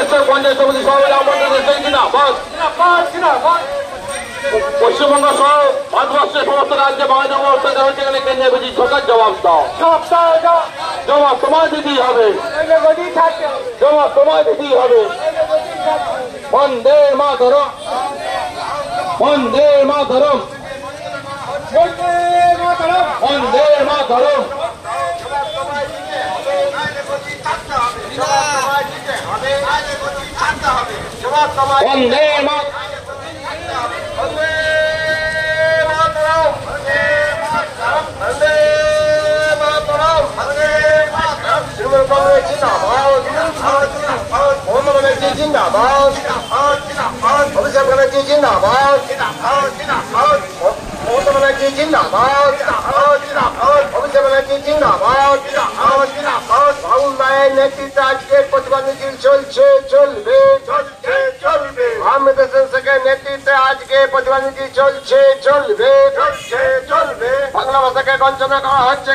তারকেশ্বর পঞ্চায়েত সমিতি সভাপতি আমন্ত্রণ জিন্দাবাদ। পশ্চিমবঙ্গ সহ ভারতবর্ষের সমস্ত রাজ্যে বাঙালি অবস্থান হচ্ছে এখানে কেন্দ্রীয় বিজেপি সরকার জবাব দাও। জবাব তোমায় দিতেই হবে, জবাব তোমায় দিতেই হবে। বন্দে মাতরম, বন্দে মাতরম, বন্দে মাতরম। বন্দে जिंदाबाद, अभिषेक बनर्जी जिंदाबाद, ममता बनर्जी जिंदाबाद, अभिषेक बनर्जी जिंदाबाद। राहुल राয়ের নেতৃত্বে আজকে প্রতিবাদ মিছিল চলছে, চলবে, আহমেদ হোসেন শেখের নেতৃত্বে আজকে প্রতিবাদ মিছিল চলছে, চলবে, বাংলা ভাষাকে বঞ্চনা করা হচ্ছে।